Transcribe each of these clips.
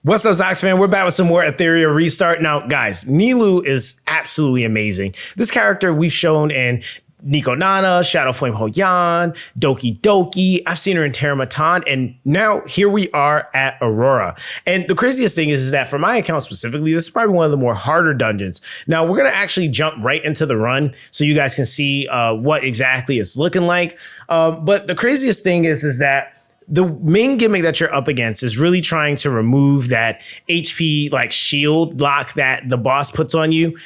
What's up, Zox fan? We're back with some more Etheria Restart. Now, guys, Nilu is absolutely amazing. This character we've shown in Nico Nana, Shadow Flame Hoyan, Doki Doki. I've seen her in Terramatan, and now here we are at Aurora. And the craziest thing is that for my account specifically, this is probably one of the more harder dungeons. Now, we're going to actually jump right into the run so you guys can see what exactly it's looking like. But the craziest thing is that the main gimmick that you're up against is really trying to remove that HP like shield lock that the boss puts on you,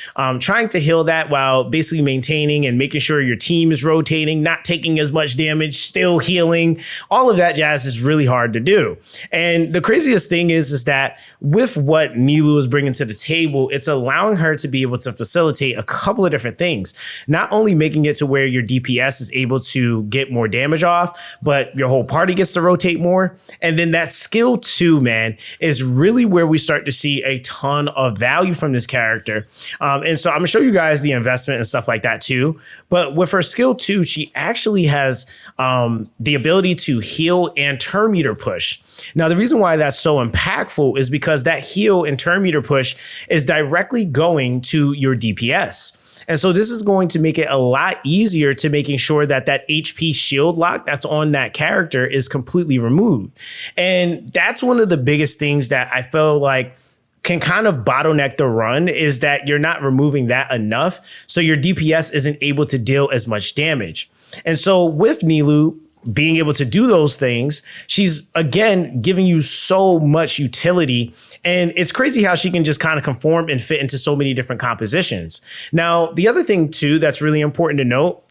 trying to heal that while basically maintaining and making sure your team is rotating, not taking as much damage, still healing. All of that jazz is really hard to do. And the craziest thing is that with what Nilu is bringing to the table, it's allowing her to be able to facilitate a couple of different things, not only making it to where your DPS is able to get more damage off, but your whole party gets to rotate more. And then that skill 2, man, is really where we start to see a ton of value from this character. And so I'm gonna show you guys the investment and stuff like that too. But with her skill 2, she actually has the ability to heal and turn meter push. Now, the reason why that's so impactful is because that heal and turn meter push is directly going to your DPS. And so this is going to make it a lot easier to making sure that that HP shield lock that's on that character is completely removed. And that's one of the biggest things that I feel like can kind of bottleneck the run, is that you're not removing that enough. So your DPS isn't able to deal as much damage. And so with Nilu being able to do those things, she's again giving you so much utility. And it's crazy how she can just kind of conform and fit into so many different compositions. Now, the other thing too that's really important to note,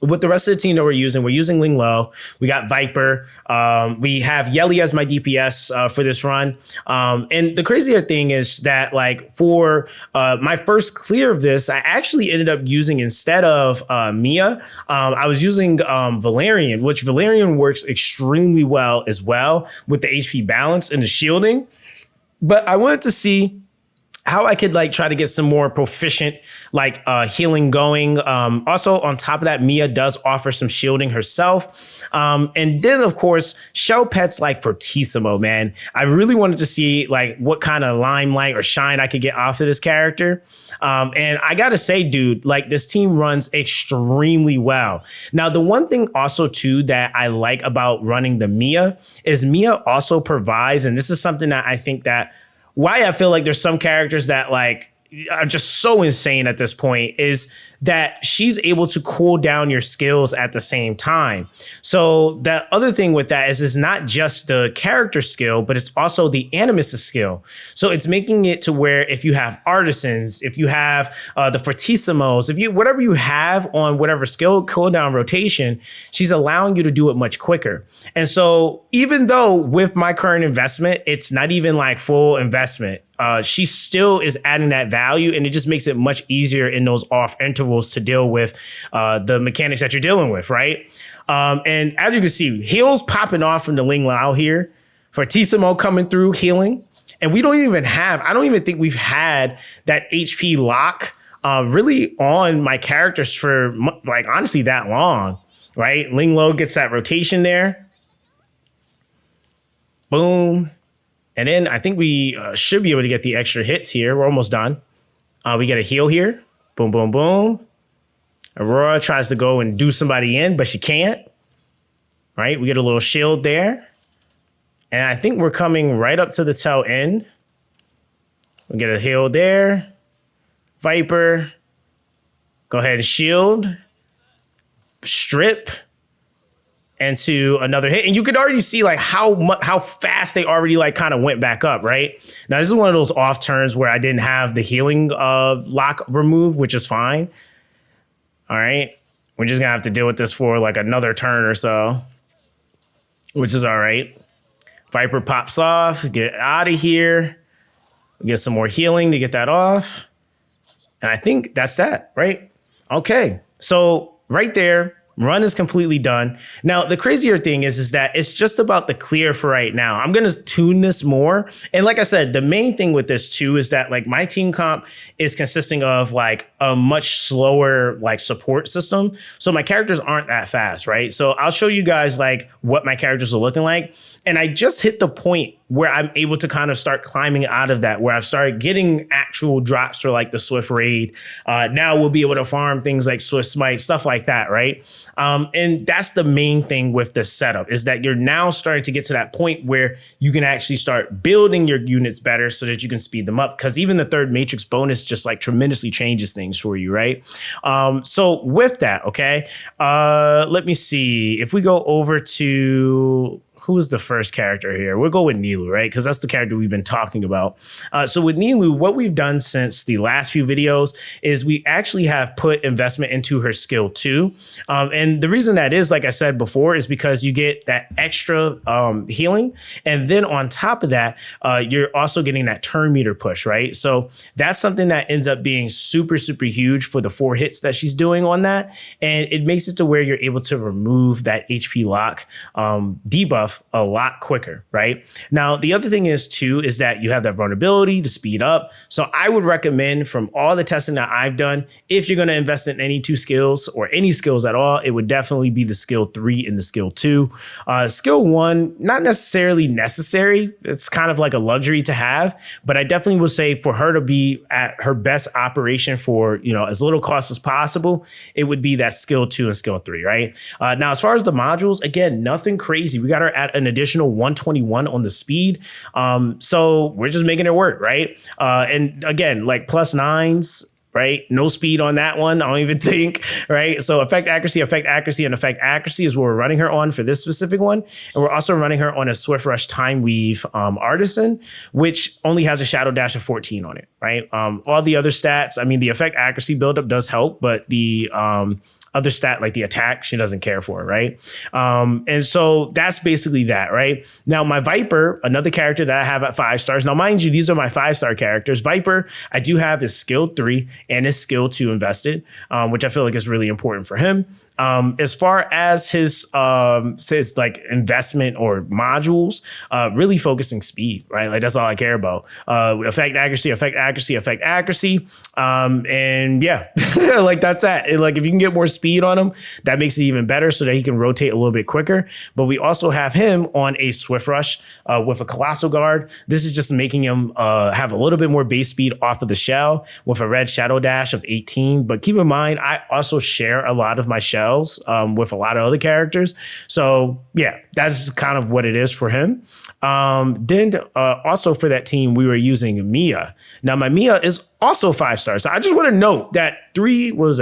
with the rest of the team that we're using Ling Low. We got Viper. We have Yelli as my DPS for this run. And the crazier thing is that, like, for my first clear of this, I actually ended up using, instead of Mia, I was using Valerian, which Valerian works extremely well as well with the HP balance and the shielding. But I wanted to see how I could like try to get some more proficient like healing going. Also, on top of that, Mia does offer some shielding herself. And then, of course, shell pets like Fortissimo, man. I really wanted to see like what kind of limelight or shine I could get off of this character. And I gotta say, dude, like this team runs extremely well. Now, the one thing also too that I like about running the Mia is Mia also provides, and this is something that I think that why I feel like there's some characters that like are just so insane at this point, is that she's able to cool down your skills at the same time. So the other thing with that is it's not just the character skill, but it's also the Animus skill. So it's making it to where if you have artisans, if you have the Fortissimos, if you whatever you have on whatever skill cooldown rotation, she's allowing you to do it much quicker. And so even though with my current investment, it's not even like full investment, she still is adding that value, and it just makes it much easier in those off intervals to deal with the mechanics that you're dealing with, right? And as you can see, heals popping off from the Ling Low here, Fortissimo coming through healing, and I don't even think we've had that HP lock really on my characters for like honestly that long, right? Ling Low gets that rotation there, boom. And then I think we should be able to get the extra hits here. We're almost done. We get a heal here. Boom, boom, boom. Aurora tries to go and do somebody in, but she can't. Right? We get a little shield there. And I think we're coming right up to the tail end. We get a heal there. Viper. Go ahead and shield. Strip. Into another hit, and you could already see like how fast they already like kind of went back up, right? Now this is one of those off turns where I didn't have the healing lock removed, which is fine. All right, we're just gonna have to deal with this for like another turn or so, which is all right. Viper pops off, get out of here, get some more healing to get that off, and I think that's that, right? Okay, so right there. Run is completely done. Now, the crazier thing is that it's just about the clear for right now. I'm going to tune this more. And like I said, the main thing with this too is that like my team comp is consisting of like a much slower like support system. So my characters aren't that fast, right? So I'll show you guys like what my characters are looking like. And I just hit the point where I'm able to kind of start climbing out of that, where I've started getting actual drops for like the Swift Raid. Now we'll be able to farm things like Swift Smite, stuff like that, right? And that's the main thing with the setup, is that you're now starting to get to that point where you can actually start building your units better so that you can speed them up. Because even the third matrix bonus just like tremendously changes things for you, right? So with that, okay, let me see. If we go over to, who's the first character here? We'll go with Nilu, right? Because that's the character we've been talking about. So with Nilu, what we've done since the last few videos is we actually have put investment into her skill 2. And the reason that is, like I said before, is because you get that extra healing. And then on top of that, you're also getting that turn meter push, right? So that's something that ends up being super, super huge for the 4 hits that she's doing on that. And it makes it to where you're able to remove that HP lock debuff a lot quicker, right? Now, the other thing is too, is that you have that vulnerability to speed up. So I would recommend, from all the testing that I've done, if you're going to invest in any 2 skills or any skills at all, it would definitely be the skill 3 and the skill 2. Skill 1, not necessarily necessary. It's kind of like a luxury to have, but I definitely would say for her to be at her best operation for, you know, as little cost as possible, it would be that skill 2 and skill 3, right? Now, as far as the modules, again, nothing crazy. We got her at an additional 121 on the speed. So we're just making it work, right? And again, like +9s, right? No speed on that one, I don't even think, right? So effect accuracy, and effect accuracy is what we're running her on for this specific one. And we're also running her on a Swift Rush Time Weave Artisan, which only has a Shadow Dash of 14 on it, right? All the other stats, I mean, the effect accuracy buildup does help, but the other stat like the attack, she doesn't care for, right? And so that's basically that, right? Now, my Viper, another character that I have at 5 stars. Now, mind you, these are my 5-star characters. Viper, I do have his skill 3 and his skill 2 invested, which I feel like is really important for him. As far as his like investment or modules, really focusing speed, right? Like that's all I care about. Effect accuracy, and yeah, like that's it. And like if you can get more speed on him, that makes it even better so that he can rotate a little bit quicker. But we also have him on a Swift Rush with a Colossal Guard. This is just making him have a little bit more base speed off of the shell with a red Shadow Dash of 18. But keep in mind, I also share a lot of my shells with a lot of other characters. So yeah, that's kind of what it is for him. Then also for that team, we were using Mia. Now my Mia is also 5 stars. So I just want to note that 3 of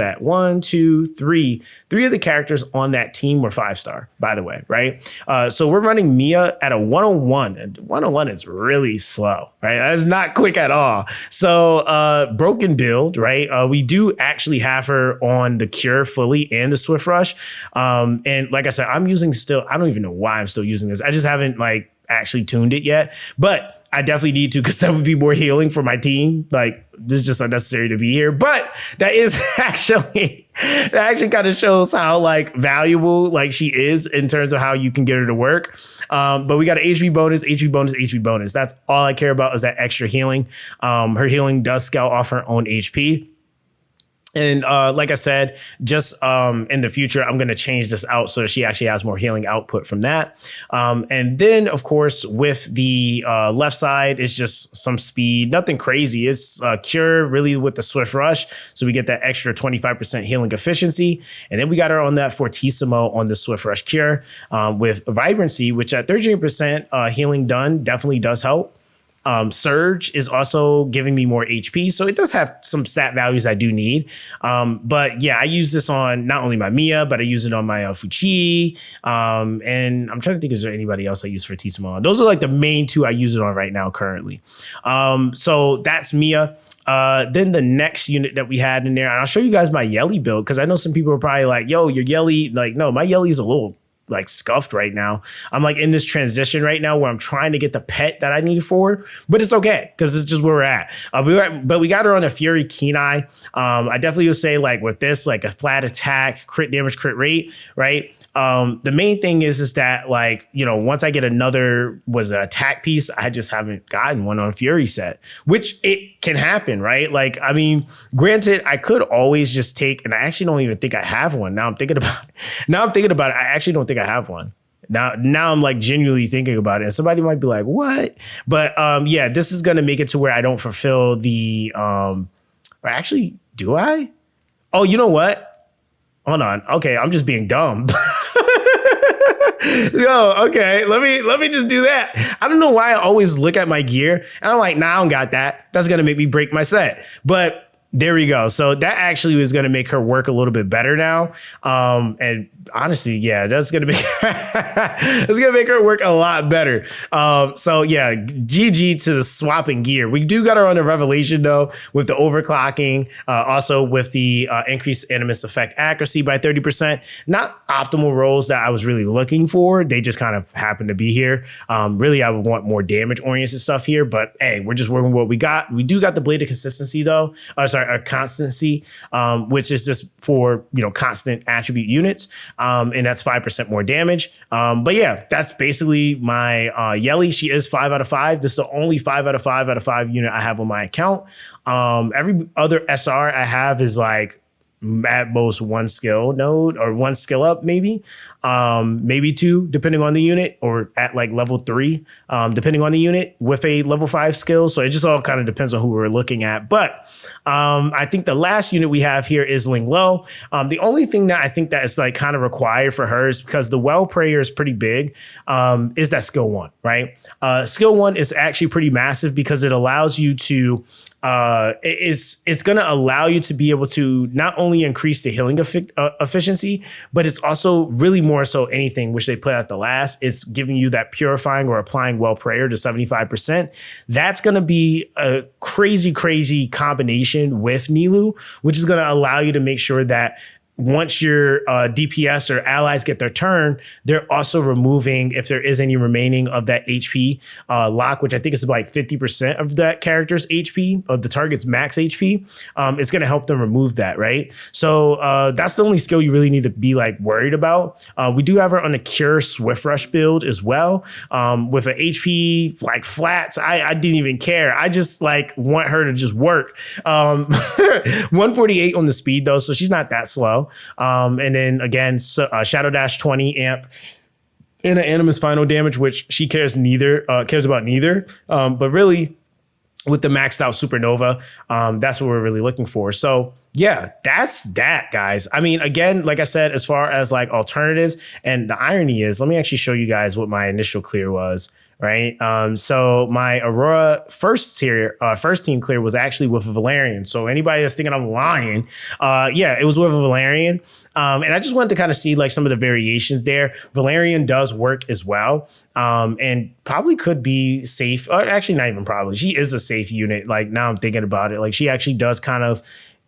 the characters on that team were 5-star, by the way, right? So we're running Mia at a 101, and 101 is really slow, right? That's not quick at all. So broken build, right? We do actually have her on the Cure fully and the Swift Rush. And like I said, I'm using still, I don't even know why I'm still using this. I just haven't like actually tuned it yet, but I definitely need to, because that would be more healing for my team. Like, this is just unnecessary to be here. But that is actually, that actually kind of shows how like valuable like she is in terms of how you can get her to work. But we got an HP bonus. That's all I care about, is that extra healing. Her healing does scale off her own HP. And like I said, just in the future, I'm going to change this out so that she actually has more healing output from that. And then, of course, with the left side, it's just some speed, nothing crazy. It's Cure really with the Swift Rush. So we get that extra 25% healing efficiency. And then we got her on that Fortissimo on the Swift Rush Cure with Vibrancy, which at 13% healing done definitely does help. Surge is also giving me more HP, so it does have some stat values I do need. But yeah, I use this on not only my Mia, but I use it on my Fuchi. And I'm trying to think, is there anybody else I use for Tissimo? Those are like the main 2 I use it on right now currently. So that's Mia. Then the next unit that we had in there, and I'll show you guys my Yelli build, because I know some people are probably like, yo, your Yelli, like, no, my Yelli is a little like scuffed right now. I'm like in this transition right now where I'm trying to get the pet that I need for, but it's okay because it's just where we're at. But we got her on a Fury Keen Eye. I definitely would say like with this, like a flat attack, crit damage, crit rate, right? The main thing is that like, you know, once I get another attack piece, I just haven't gotten one on Fury set, which it can happen, right? Like, I mean, granted, I could always just take, and I actually don't even think I have one. Now I'm thinking about it. I actually don't think I have one. Now I'm like genuinely thinking about it. And somebody might be like, what? But yeah, this is gonna make it to where I don't fulfill the or actually, do I? Oh, you know what? Hold on. Okay, I'm just being dumb. Yo, okay, let me just do that. I don't know why I always look at my gear and I'm like, nah, I don't got that. That's gonna make me break my set. But there we go. So that actually was going to make her work a little bit better now. And honestly, yeah, that's going to make it's going to make her work a lot better. So yeah, GG to the swapping gear. We do got her on the Revelation though, with the overclocking, also with the increased Animus effect accuracy by 30%. Not optimal rolls that I was really looking for. They just kind of happen to be here. Really, I would want more damage oriented stuff here, but hey, we're just working with what we got. We do got the blade of consistency though. A constancy, which is just for, constant attribute units. And that's 5% more damage. But yeah, that's basically my Yelli. She is 5 out of 5. This is the only 5 out of 5 out of 5 unit I have on my account. Every other SR I have is like at most one skill node or one skill up, maybe 2, depending on the unit, or at like level 3, depending on the unit with a level 5 skill. So it just all kind of depends on who we're looking at. But I think the last unit we have here is Ling Low. The only thing that I think that is like kind of required for her is because the Well Prayer is pretty big, is that skill 1, right? Skill 1 is actually pretty massive because it allows you to it's going to allow you to be able to not only increase the healing efficiency, but it's also really more so anything which they put at the last. It's giving you that purifying or applying Well Prayer to 75%. That's going to be a crazy, crazy combination with Nilu, which is going to allow you to make sure that once your DPS or allies get their turn, they're also removing, if there is any remaining of that HP lock, which I think is like 50% of that character's HP, of the target's max HP. It's going to help them remove that, right? So that's the only skill you really need to be like worried about. We do have her on a Cure Swift Rush build as well, with an HP like flats. I didn't even care. I just like want her to just work. 148 on the speed though, so she's not that slow. And then again, Shadow Dash 20 amp and an Animus final damage, which she cares about neither. But really, with the maxed out Supernova, that's what we're really looking for. So yeah, that's that, guys. I mean, again, like I said, as far as like alternatives, and the irony is, let me actually show you guys what my initial clear was. Right. So my Aurora first team clear was actually with a Valerian. So anybody that's thinking I'm lying, yeah, it was with a Valerian. And I just wanted to kind of see like some of the variations there. Valerian does work as well. And probably could be safe. Actually, not even probably. She is a safe unit. Like now I'm thinking about it. Like she actually does kind of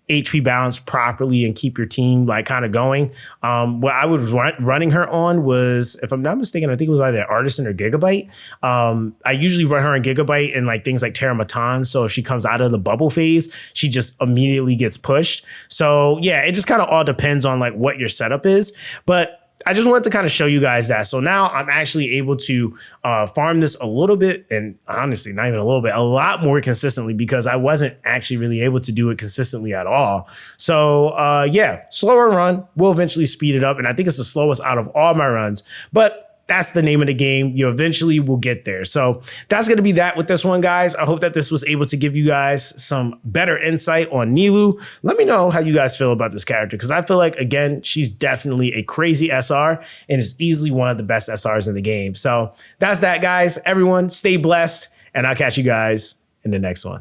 HP balance properly and keep your team like kind of going. What I was running her on was, if I'm not mistaken, I think it was either Artisan or Gigabyte. I usually run her on Gigabyte and like things like Terramatan. So if she comes out of the bubble phase, she just immediately gets pushed. So yeah, it just kind of all depends on like what your setup is. But I just wanted to kind of show you guys that. So now I'm actually able to farm this a little bit, and honestly, not even a little bit, a lot more consistently, because I wasn't actually really able to do it consistently at all. So yeah, slower run will eventually speed it up. And I think it's the slowest out of all my runs, but that's the name of the game. You eventually will get there. So that's going to be that with this one, guys. I hope that this was able to give you guys some better insight on Nilu. Let me know how you guys feel about this character, because I feel like, again, she's definitely a crazy SR and is easily one of the best SRs in the game. So that's that, guys. Everyone stay blessed, and I'll catch you guys in the next one.